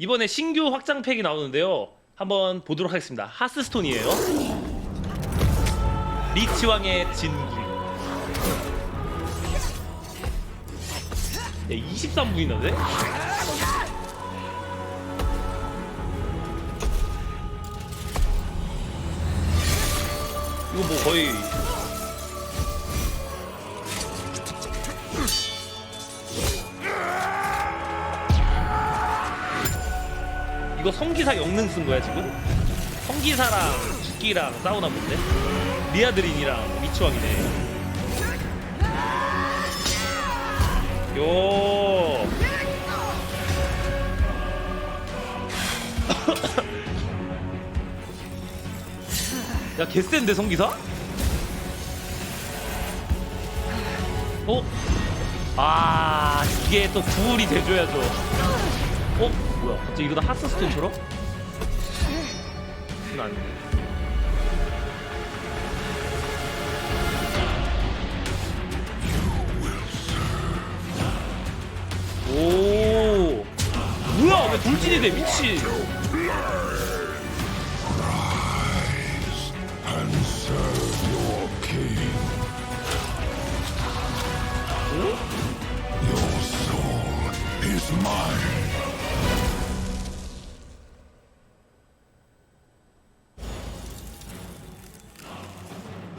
이번에 신규 확장팩이 나오는데요. 한번 보도록 하겠습니다. 하스스톤이에요. 리치왕의 진기. 야, 23분이나네? 이거 뭐 거의 이거 성기사 영능 쓴 거야 지금? 성기사랑 죽기랑 싸우나 본데? 리아드린이랑 미치왕이네. 요. 야 개센데 성기사? 어? 아 이게 또 구울이 돼줘야죠. 어? 뭐야 갑자기 이러다 하스스톤처럼? 그건 아닌데. 오 뭐야 왜 돌진이 돼 미친.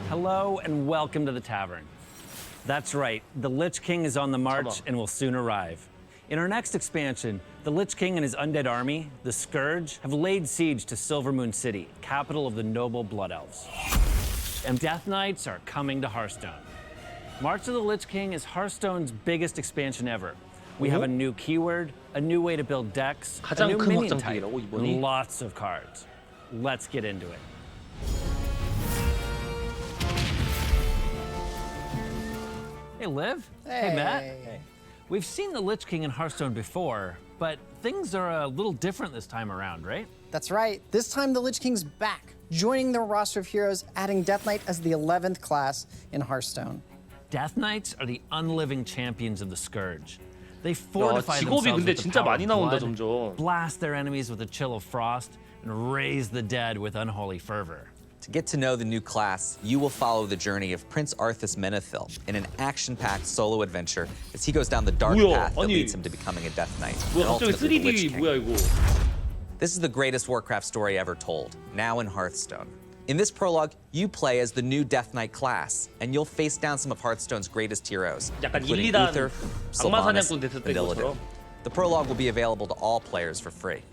Hello and welcome to the tavern. That's right, the Lich King is on the march and will soon arrive. In our next expansion, the Lich King and his undead army, the Scourge, have laid siege to Silvermoon City, capital of the noble Blood Elves. And Death Knights are coming to Hearthstone. March of the Lich King is Hearthstone's biggest expansion ever. We have a new keyword, a new way to build decks, a 가장 new 큰 minion type, 확장팩이라고 이번이? and lots of cards. Let's get into it. Hey, Liv. Hey, Matt. Hey. We've seen the Lich King in Hearthstone before, but things are a little different this time around, right? That's right. This time the Lich King's back, joining their roster of heroes, adding Death Knight as the 11th class in Hearthstone. Death Knights are the unliving champions of the Scourge. They fortify 직업이 themselves 근데 with the 진짜 power 많이 of 나온다, blood, 점점. blast their enemies with a chill of frost, and raise the dead with unholy fervor. To get to know the new class, you will follow the journey of Prince Arthas Menethil in an action-packed solo adventure as he goes down the dark 뭐야, path that 아니. leads him to becoming a Death Knight. 뭐야 and 갑자기 ultimately the Lich 3D King. 뭐야 이거? This is the greatest Warcraft story ever told, now in Hearthstone. In this prologue, you play as the new Death Knight class, and you'll face down some of Hearthstone's greatest heroes, 약간 including 1, 2단 Uther, 악마 Sylvanas, 사냥꾼 됐을 때 and Illidan. 것처럼. The prologue will be available to all players for free.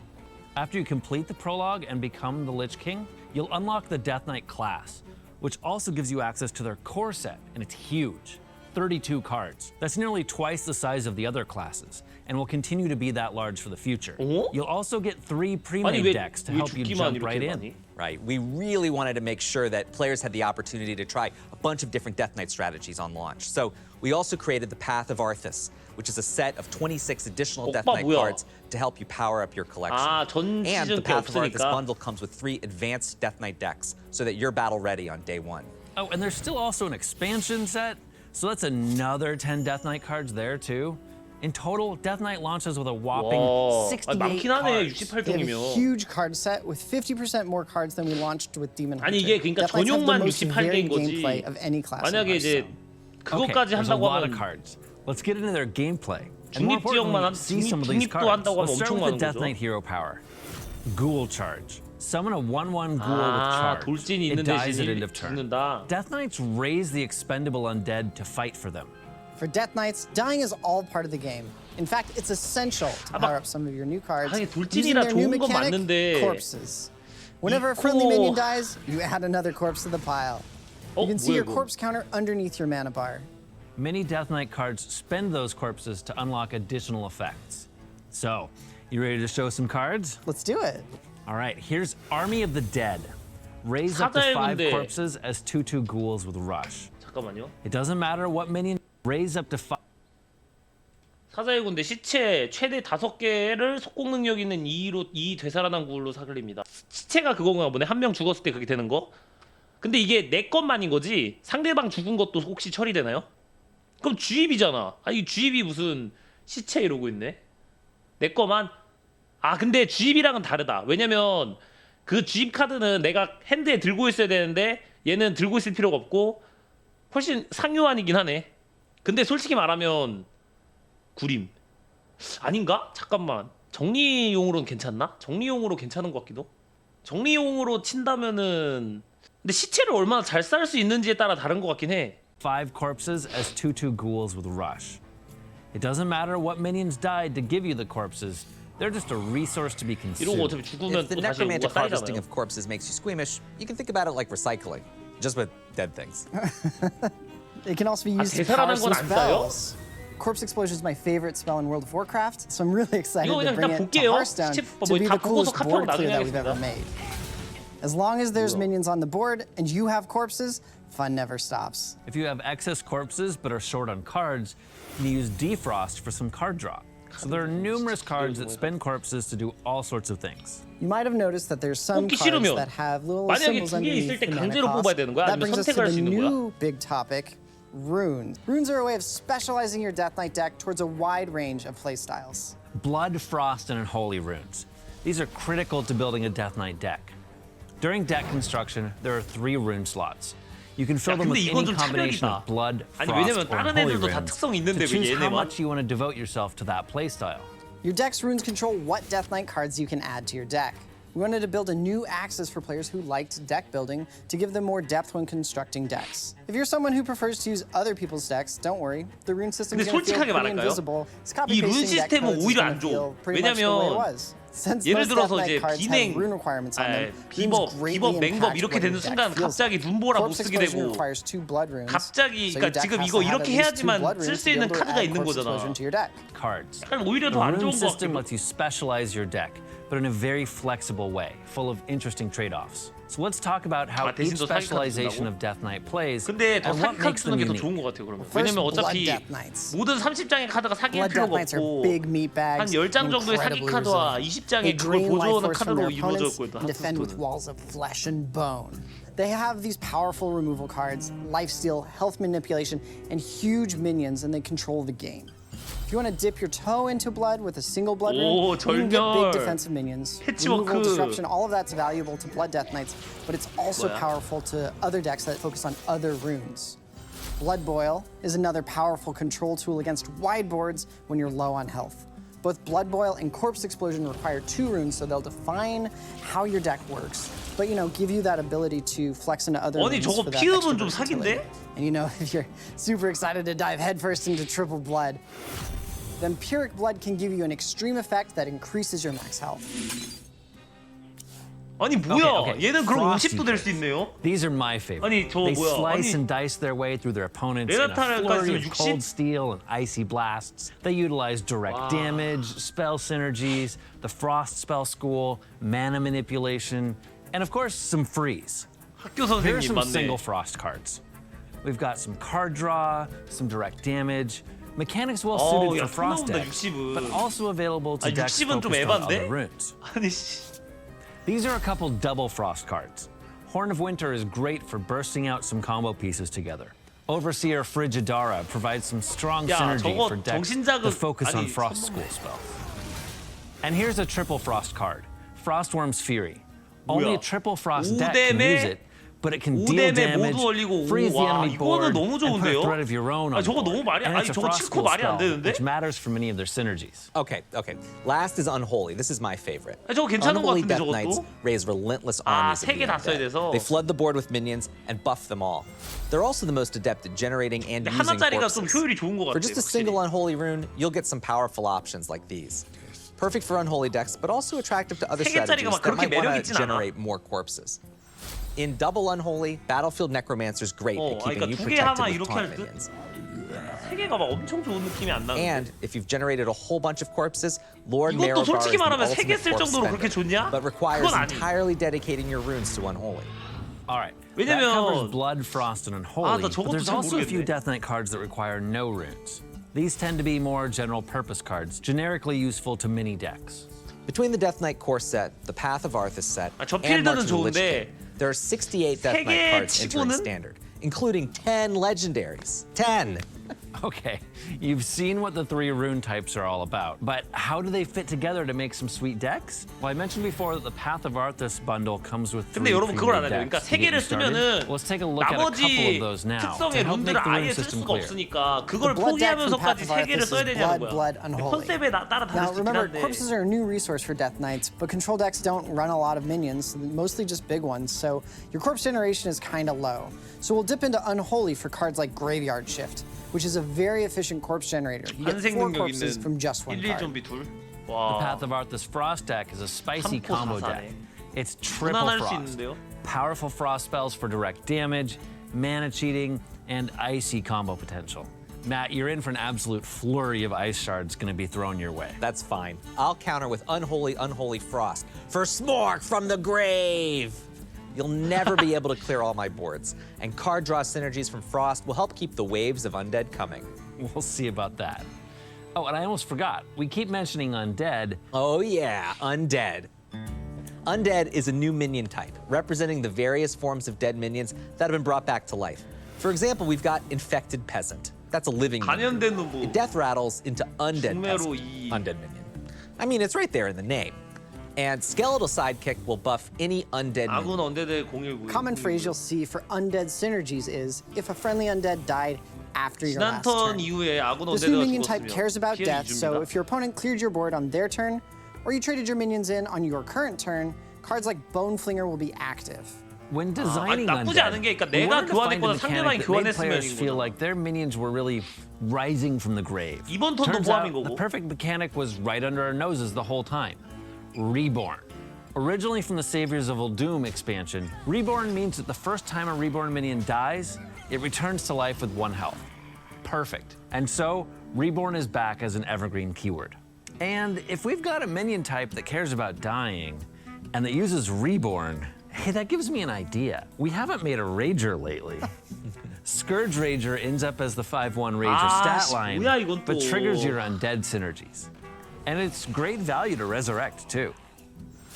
After you complete the prologue and become the Lich King, you'll unlock the Death Knight class, which also gives you access to their core set, and it's huge. 32 cards. That's nearly twice the size of the other classes, and will continue to be that large for the future. 어? You'll also get 3 아니 pre-made 왜 decks to help you 죽기만 jump right 이렇게 in. 많이? Right, we really wanted to make sure that players had the opportunity to try a bunch of different Death Knight strategies on launch. So we also created the Path of Arthas, which is a set of 26 additional Death 오빠 Knight 뭐야? cards to help you power up your collection. 아, 전 And the 시즌 게 Path of Arthas 없으니까. bundle comes with 3 advanced Death Knight decks so that you're battle ready on day 1. Oh, and there's still also an expansion set, so that's another 10 Death Knight cards there too. In total, Death Knight launches with a whopping 와, 68 많긴 하네. cards. They have a 68종이면. huge card set with 50% more cards than we launched with Demon Hunter. 아니 이게 그러니까 Death Knights have the 전용만 most 68개인 varied 거지. gameplay of any class in 만약에 이제 Hearthstone. 그것까지 there's a 한다고 lot of 하면 cards. Let's get into their gameplay. And more 중립 지역만 importantly, see some of these 중립도 cards. 한다고 하면 Let's start 엄청 with the 많은 Death 거죠. Knight hero power. Ghoul Charge. Summon a 1/1 ghoul with 아, charge. 돌진이 It 있는 dies at 대신 end of turn. 죽는다. Death Knights raise the expendable undead to fight for them. For Death Knights, dying is all part of the game. In fact, it's essential to power up some of your new cards 아니, using 돌진이라 their new 좋은 건 mechanic, 맞는데. corpses. Whenever a friendly minion dies, you add another corpse to the pile. You can see 뭐야, your 이거? corpse counter underneath your mana bar. Many Death Knight cards spend those corpses to unlock additional effects. So, you ready to show some cards? Let's do it. All right, here's Army of the Dead. Raise up to 사자의 5 군대. corpses as 2/2 ghouls with rush. 잠깐만요. It doesn't matter what minion, raise up to 5. 사자의 군대 시체 최대 5개를 속공 능력 있는 2 되살아난 구울로 사글립니다. 시체가 그건가 보네. 한 명 죽었을 때 그게 되는 거. 근데 이게 내 것만인 거지. 상대방 죽은 것도 혹시 처리되나요? 그럼 주입이잖아. 아니 주입이 무슨 시체 이러고 있네. 내 거만. 아 근데 주입이랑은 다르다. 왜냐면 그 주입 카드는 내가 핸드에 들고 있어야 되는데 얘는 들고 있을 필요가 없고 훨씬 상요한이긴 하네. 근데 솔직히 말하면 구림 아닌가? 잠깐만 정리용으로는 괜찮나? 정리용으로 괜찮은 것 같기도. 정리용으로 친다면은 근데 시체를 얼마나 잘 쌀 수 있는지에 따라 다른 것 같긴 해. 5 corpses as 2/2 ghouls with rush. It doesn't matter what minions died to give you the corpses. They're just a resource to be 이런 거 consumed. 어차피 죽으면 If the 또 다시 necromantic 뭐가 harvesting 쌓이잖아요. of corpses makes you squeamish, you can think about it like recycling, just with dead things. It can also be used to 되살아난 power 건 some 안 써요? spells. Corpse Explosion is my favorite spell in World of Warcraft, so I'm really excited 이거 to 그냥 bring 일단 it to 볼게요. Hearthstone 시체 to be 다 the 보고서 coolest 카톡으로 board clear 나중에 that we've ever 하겠습니다. made. As long as there's 뭐야? minions on the board and you have corpses, fun never stops. If you have excess corpses but are short on cards, you can use Defrost for some card draw. So there are numerous cards that spend corpses to do all sorts of things. You might have noticed that there's some 뽑기 cards 싫으면 that have little 만약에 symbols 두 개 있을 underneath 때 the mana 강제로 뽑아야 cost. 되는 거야? That 아니면 brings us to 선택할 the 수 있는 거야? new big topic, runes. Runes are a way of specializing your Death Knight deck towards a wide range of playstyles. Blood, Frost, and Unholy runes. These are critical to building a Death Knight deck. During deck construction, there are 3 rune slots. You can fill 야, them with 근데 이건 any 좀 combination 차별이다. of blood, 아니, frost, 왜냐면 or 다른 unholy 애들도 다 runes 특성이 있는데 to 왜 choose how 얘네만? much you want to devote yourself to that playstyle. Your deck's runes control what Death Knight cards you can add to your deck. We wanted to build a new axis for players who liked deck building to give them more depth when constructing decks. If you're someone who prefers to use other people's decks, don't worry. The rune system is 근데 going to feel 솔직하게 pretty 말할까요? invisible. It's 이 룬 copy-pasting deck 시스템은 codes is 오히려 going 안 to feel 좋아. pretty much the way it 왜냐면 was. Since 예를 most Death 들어서 Knight 이제 cards 비냉, have rune requirements on them, 비법, runes greatly 맹법 impact 이렇게 what 되는 your deck 순간 feels 갑자기 like. 눈보라 못 Corpse 쓰게 Explosion 되고 requires 2 blood runes. 갑자기 So your 그러니까 deck 지금 has 이거 to have 이렇게 at least 2 해야지만 blood 쓸 runes 수 to be 있는 able to 카드가 add 있는 Corpse 거잖아. Explosion to your deck. Cards. 약간 오히려 The 더 안 rune 좋은 거 system 같기도. lets you specialize your deck, but in a very flexible way, full of interesting trade-offs. So let's talk about how 아, 대신 each 또 사기 카드 specialization 준다고? of Death Knight plays 근데 더 and 사기 what 카드 makes them 쓰는 게 더 unique. 좋은 것 같아요. 그러면 First, 왜냐면 Blood 어차피 Death Knights. 모든 30장의 카드가 사귈 Blood Death 필요가 Knights are 없고 big meat 한 bags, 10장 정도의 사기 incredibly 카드와 resilient. 20장의 They 그걸 drain life 보조하는 force from 카드로 their 이루어져 opponents 있고 일단 and defend with 하스스톤은. walls of flesh and bone. They have these powerful removal cards, lifesteal, health manipulation, and huge minions, and they control the game. If you want to dip your toe into blood with a single blood 오, rune, you can get 절멸. big defensive minions. 패치워크. Removal, disruption, all of that's valuable to Blood Death Knights, but it's also 뭐야? powerful to other decks that focus on other runes. Blood Boil is another powerful control tool against wide boards when you're low on health. Both Blood Boil and Corpse Explosion require 2 runes, so they'll define how your deck works, but give you that ability to flex into other 아니, runes 저거 for that 피읍은 extra 좀 versatility. 사기인데? And if you're super excited to dive headfirst into Triple Blood, then Pyrrhic Blood can give you an extreme effect that increases your max health. 아니 뭐야? Okay, 얘는 그럼 Frosty 50도 될 수 있네요? These are my favorite. 아니, 저거 They 뭐야? slice 아니, and dice their way through their opponents in a 레나타르까지 flurry 쓰면 of 60? cold steel and icy blasts. They utilize direct damage, spell synergies, the frost spell school, mana manipulation, and of course some freeze. 학교 Here are 선생님 some 맞네. single frost cards. We've got some card draw, some direct damage, mechanics well 어우, suited 야, for frost 손 나온다, decks, 60은. but also available to 아, decks 60은 좀 focused on 에반데? other runes. 아니 씨. These are a couple double frost cards. Horn of Winter is great for bursting out some combo pieces together. Overseer Frigidara provides some strong 야, synergy 저거 for decks 정신자극- that focus on 아니, frost school spells. And here's a triple frost card, Frostworm's Fury. Only a 뭐야? triple frost deck can 오뎀에- use it, but it can deal 5뎀에 damage, 모두 올리고 freeze the 와, enemy 이거는 board, 너무 and put a 좋은데요? threat of your own on 아, 저거 board. 너무 말이- And 아니, it's a 저거 frost 칠코 school 말이 안 spell, 되는데? which matters for many of their synergies. Okay. Last is Unholy. This is my favorite. 아, 저거 괜찮은 것 Unholy 같은데 Death Knights 저것도? raise relentless 아, armies. 세 개 다 써야 돼서. They flood the board with minions and buff them all. They're also the most adept at generating and 근데 using 하나짜리가 좀 corpses. 효율이 좋은 것 For 같아. just a single Unholy rune, you'll get some powerful options like these. Perfect for Unholy decks, but also attractive to other 세 개짜리가 strategies 막 that 그렇게 might 매력 want 있진 to 않아. generate more corpses. In double Unholy, Battlefield Necromancer's great at keeping 그러니까 you 두 개 하나 protected with 이렇게 taunt 할 듯? minions. 세 개가 막 엄청 좋은 느낌이 안 나는데. And if you've generated a whole bunch of corpses, Lord 이것도 Marowgar is 솔직히 the 말하면 세 개 ultimate 쓸 corpse 정도로 그렇게 spender, 좋냐? but requires 그건 아니. entirely dedicating your runes to Unholy. All right. 왜냐면- that covers Blood, Frost, and Unholy. 나 But 저것도 there's 잘 also a few 모르겠네. Death Knight cards that require no runes. These tend to be more general purpose cards, generically useful to mini decks. Between the Death Knight core set, the Path of Arthas set, 아, 저 and 필드는 March of the Lich 좋은데 King, there are 68 Death 세 Knight 개 cards entering 치고는? standard, including 10 legendaries. 10! Okay, you've seen what the 3 rune types are all about, but how do they fit together to make some sweet decks? Well, I mentioned before that the Path of Arthas bundle comes with 3 근데 여러분 그걸 pre-made 알아야 돼요. 그러니까 decks 세 to get 개를 you started. 쓰면은 Let's take a look at a couple of 나머지 those now to 특성의 help make 룬들을 the rune 아예 쓸 system 수가 clear. 없으니까 그걸 The blood deck from 포기하면서까지 Path of 세 개를 Arthas 써야 is 되냐는 blood, 거야. blood, unholy. 컨셉에 따라 다를 Now 수 있긴 remember, 한데. corpses are a new resource for Death Knights, but control decks don't run a lot of minions, mostly just big ones, so your corpse generation is kind of low. So we'll dip into Unholy for cards like Graveyard Shift, which is a very efficient corpse generator. You get 환생 4 능력 corpses 있는 from just 1 1, 1 card. 좀비 둘. The 와. Path of Arthas Frost deck is a spicy 삼포 combo 사사네. deck. It's triple 무난할 수 frost. 있는데요. Powerful frost spells for direct damage, mana cheating, and icy combo potential. Matt, you're in for an absolute flurry of ice shards going to be thrown your way. That's fine. I'll counter with Unholy, Unholy Frost for Smork from the grave. You'll never be able to clear all my boards, and card draw synergies from Frost will help keep the waves of undead coming. We'll see about that. Oh, and I almost forgot. We keep mentioning undead. Oh yeah, Undead. Undead is a new minion type, representing the various forms of dead minions that have been brought back to life. For example, we've got Infected Peasant. That's a living minion. 감염된 놈부. It death rattles into Undead 중매로 Peasant. 이. Undead minion. I mean, it's right there in the name. And Skeletal Sidekick will buff any undead 아군 minion. 언데드 019. Common phrase you'll see for undead synergies is if a friendly undead died after your 지난 last 턴 turn. 이후에 아군 This new 언데드가 minion type 죽었으며 cares about 피해를 death, so 줍니다. if your opponent cleared your board on their turn, or you traded your minions in on your current turn, cards like Bone Flinger will be active. When designing 나쁘지 undead, 않은 게, 그러니까 we 내가 wanted to find a 교환했거나 상대방이 mechanic that made players 교환했으면인 feel 거잖아. like their minions were really rising from the grave. 이번 턴도 Turns out, 포함인 the 거고. perfect mechanic was right under our noses the whole time. Reborn. Originally from the Saviors of Uldum expansion, Reborn means that the first time a Reborn minion dies, it returns to life with 1 health. Perfect. And so, Reborn is back as an evergreen keyword. And if we've got a minion type that cares about dying and that uses Reborn, hey, that gives me an idea. We haven't made a Rager lately. Scourge Rager ends up as the 5/1 Rager 아, stat line, 뭐야, 이건 but 또. triggers your undead synergies. And it's great value to resurrect, too.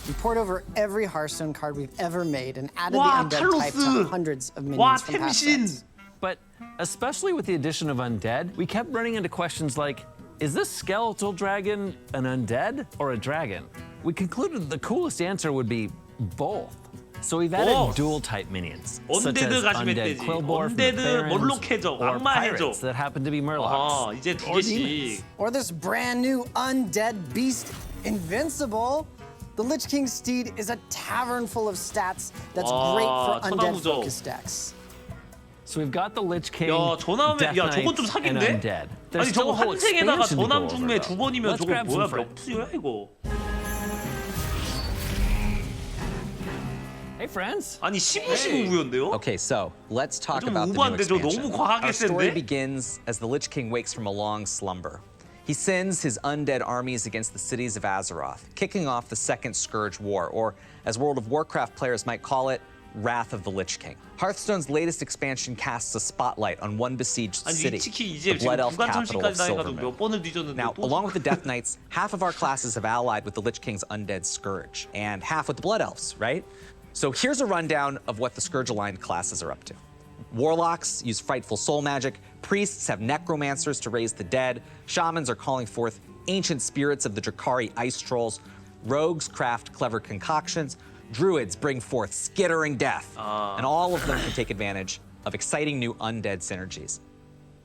We poured over every Hearthstone card we've ever made and added 와, the undead type to 탈로스. hundreds of 와, minions from past 템신. sets. But especially with the addition of undead, we kept running into questions like, is this skeletal dragon an undead or a dragon? We concluded the coolest answer would be both. So we've added Both. dual type minions, such 언데드 as 가시면 undead 되지. Quillbore from the 언데드 뭘로 Barrens, 캐죠? or 악마 해줘. pirates that happen to be murlocs. 아, 이제 두 or 개씩. demons. Or this brand new undead beast, Invincible. The Lich King's Steed is a tavern full of stats that's 와, great for undead 천하무적. focused decks. So we've got the Lich King, 야, 전함에 Death 야, 저건 Knights, 좀 and 사기인데? undead. There's 아니 still 저거 a whole 환생에다가 expansion to go 전함 over, 중매 though. 두 번이면 Let's 저거 grab some 뭐야? friends. 몇 푸요야 이거? Hey, friends. 아니 15-15구였는데요? Okay, so let's talk 좀 about the new 오버한데 저 expansion. 너무 과하게 Our story 센데? begins as the Lich King wakes from a long slumber. He sends his undead armies against the cities of Azeroth, kicking off the Second Scourge War, or as World of Warcraft players might call it, Wrath of the Lich King. Hearthstone's latest expansion casts a spotlight on one besieged 아니 city, 위치키 the 이제 Blood 지금 Elf capital of 구간천시까지 다해가지고 Silvermoon. 몇 번을 뒤졌는데 Now, 또 along with the Death Knights, half of our classes have allied with the Lich King's undead Scourge, and half with the Blood Elves, right? So here's a rundown of what the Scourge-aligned classes are up to. Warlocks use frightful soul magic, priests have necromancers to raise the dead, shamans are calling forth ancient spirits of the Drakari ice trolls, rogues craft clever concoctions, druids bring forth skittering death, and all of them can take advantage of exciting new undead synergies.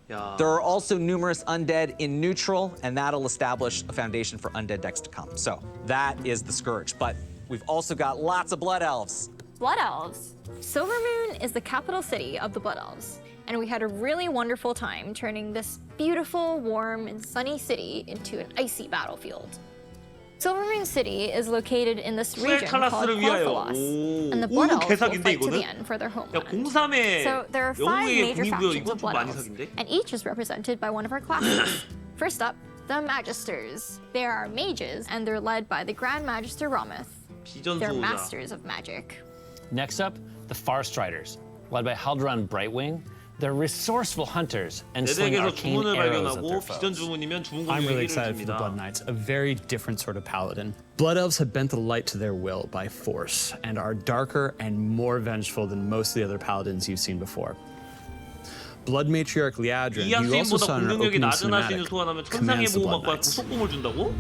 야. There are also numerous undead in neutral, and that'll establish a foundation for undead decks to come. So that is the Scourge, but we've also got lots of Blood Elves. Blood Elves. Silvermoon is the capital city of the Blood Elves, and we had a really wonderful time turning this beautiful, warm, and sunny city into an icy battlefield. Silvermoon City is located in this region called 칼라스를 위하여. Clothalos, and the 오, Blood Elves will 개사기인데, fight to the 이거는? end for their 야 homeland. 03의 So there are 5 영웅의 major 국립구역 factions 이건 of 좀 Blood 많이 Elves, 사기인데? and each is represented by one of our classes. First up, the Magisters. They are mages, and they're led by the Grand Magister Rometh. They're 비전수호자. masters of magic. Next up, the Farstriders, led by Haldoran Brightwing. They're resourceful hunters and 내 sling 덱에서 arcane 주문을 arrows at 발견하고 their 비전 foes. 주문이면 주문 I'm really 공격을 excited for the Blood 줍니다. Knights, a very different sort of paladin. Blood Elves have bent the light to their will by force and are darker and more vengeful than most of the other paladins you've seen before. Blood Matriarch Liadrin, 이 who you also 학생보다 saw in our 공격력이 opening 낮은 하신을 cinematic, 소환하면 천상의 commands the Blood 보호막과 Knights. 구속공을 준다고?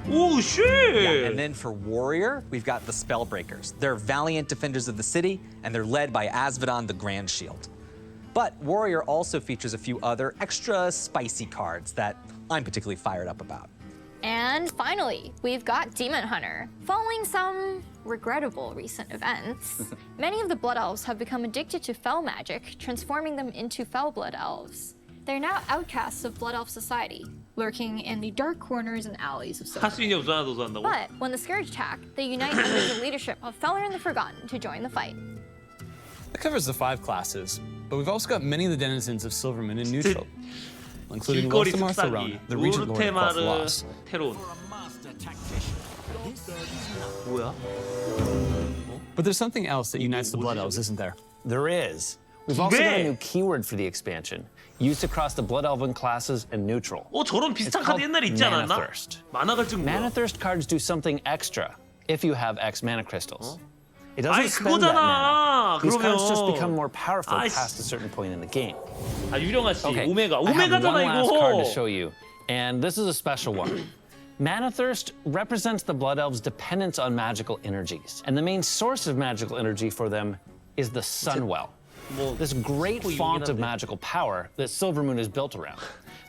오 쉣! And then for Warrior, we've got the Spellbreakers. They're valiant defenders of the city, and they're led by Asvedon the Grand Shield. But Warrior also features a few other extra spicy cards that I'm particularly fired up about. And finally, we've got Demon Hunter. Following some regrettable recent events, many of the Blood Elves have become addicted to Fel magic, transforming them into Fel Blood Elves. They're now outcasts of Blood Elf society, lurking in the dark corners and alleys of Silver. 하수인이 없어 하나도 한다고? But when the Scourge attack, they unite under the leadership of Feller and the Forgotten to join the fight. That covers the 5 classes, but we've also got many of the denizens of Silvermoon in neutral, including 길거리 Lothar 습사기, Martharona, the Regent Lord of 우르테마르 Quel'Thalas. 테론. 뭐야? But there's something else that unites the Blood Elves, isn't there? There is. We've also got a 네. new keyword for the expansion, used across the Blood Elven classes and neutral. 저런 비슷한 It's 카드 called 옛날에 있지 Mana 않았나? Thirst. 만화 갈증 Mana 뭐야? Thirst cards do something extra if you have X mana crystals. It 아이, doesn't spend that 그거잖아. mana. These cards just 그러면. become more powerful 아이, past a certain point in the game. 아 유령아 씨, Okay, 오메가. I have 오메가잖아 one last card to 이거. show you, and this is a special one. Mana Thirst represents the Blood Elves' dependence on magical energies, and the main source of magical energy for them is the Sunwell. 뭐 This great 스포이긴 font of 한데. magical power that Silvermoon is built around.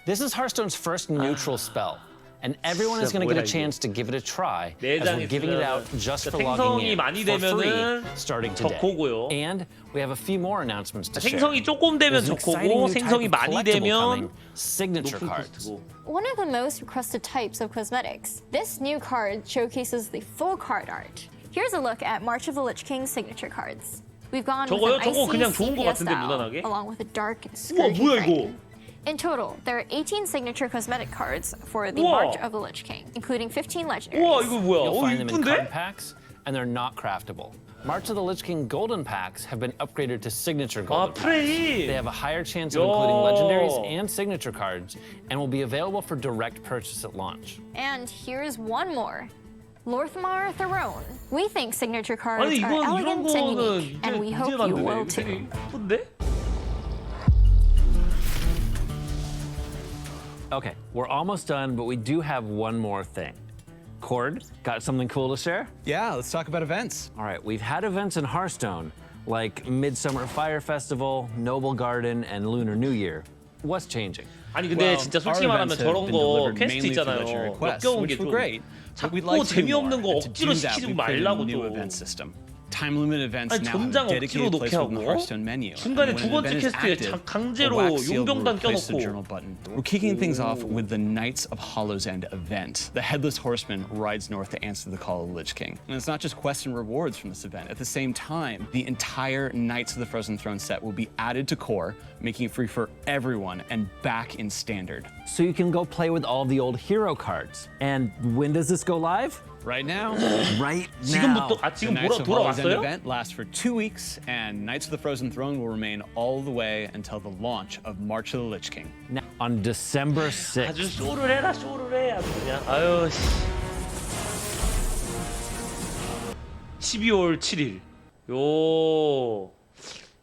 This is Hearthstone's first neutral spell, and everyone is going to get a 뭐야, 이게. chance to give it a try as 내장이 we're giving it out 있으면은 just for 생성이 logging in 많이 for free 되면은 starting today. 적고고요. And we have a few more announcements to share. 생성이 조금 되면 There's an exciting 적고고 new type 생성이 of 많이 collectible 되면 coming, signature 높은 cards. 코스트고. One of the most requested types of cosmetics, this new card showcases the full card art. Here's a look at March of the Lich King's signature cards. We've gone 저거요? with an 저거 icy 그냥 좋은 거 sepia 같은데, style, 무난하게? along with a dark and 우와 scourgy 뭐야 이거? frame. In total, there are 18 signature cosmetic cards for the 우와. March of the Lich King, including 15 우와 legendaries. 이거 뭐야? You'll find them in 이쁜데? card packs, and they're not craftable. March of the Lich King golden packs have been upgraded to signature 아 golden packs. 프레이. They have a higher chance of Yo. including legendaries and signature cards, and will be available for direct purchase at launch. And here's one more. Lorthmar Throne. We think signature cards 아니 are 이건 이런 elegant and 거는 unique, and we 이제 hope you 만드네. will 이거 too. 되게 이쁜데? Okay, we're almost done, but we do have one more thing. Cord, got something cool to share? Yeah, let's talk about events. All right, we've had events in Hearthstone, like Midsummer Fire Festival, Noble Garden, and Lunar New Year. What's changing? 아니 근데 Well, 진짜 our 솔직히 말하면 events have 저런 been 거 delivered 퀘스트 mainly through legendary 있잖아요. quests, 역겨운 which 게 were 좀 great. But we'd 자꾸 like to do 재미없는 거 more. And to 억지로 do that, 시키지 we created 말라고 a new 좀. event system. Time-limited events 아니 now have 전장 a 억지로 dedicated 놓게 place within the 하고 Hearthstone menu. 중간에 And 두 when an 번째 event is 퀘스트에 active, 강제로 a wax seal will 용병단 replace the 껴놓고. journal button. We're kicking things off with the Knights of Hollow's End event. The Headless Horseman rides north to answer the call of the Lich King. And it's not just quests and rewards from this event. At the same time, the entire Knights of the Frozen Throne set will be added to core, making it free for everyone and back in standard. So you can go play with all the old hero cards. And when does this go live? Right now, Right 지금부터 now. 아 the 지금 Knights of Hollow's End 돌아왔어요? event lasts for 2 weeks, and Knights of the Frozen Throne will remain all the way until the launch of March of the Lich King. Now, on December 아주 6th. 쇼를 해라 쇼를 해 아주 그냥 아유 씨. 12월 7일 요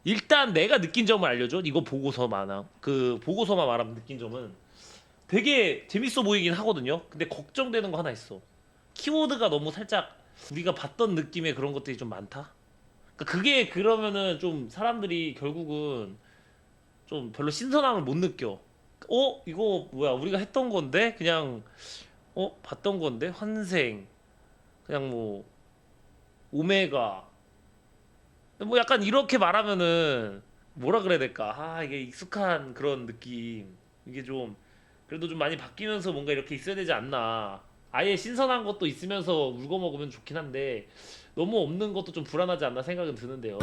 일단 내가 느낀 점을 알려줘. 이거 보고서만 그 보고서만 말하면 느낀 점은 되게 재밌어 보이긴 하거든요. 근데 걱정되는 거 하나 있어. 키워드가 너무 살짝 우리가 봤던 느낌의 그런 것들이 좀 많다. 그러니까 그게 그러면은 좀 사람들이 결국은 좀 별로 신선함을 못 느껴. 이거 뭐야 우리가 했던 건데 그냥 봤던 건데 환생 그냥 뭐 오메가 뭐 약간 이렇게 말하면은 뭐라 그래야 될까? 이게 익숙한 그런 느낌. 이게 좀 그래도 좀 많이 바뀌면서 뭔가 이렇게 있어야 되지 않나. 아예 신선한 것도 있으면서 울고 먹으면 좋긴 한데 너무 없는 것도 좀 불안하지 않나 생각은 드는데요.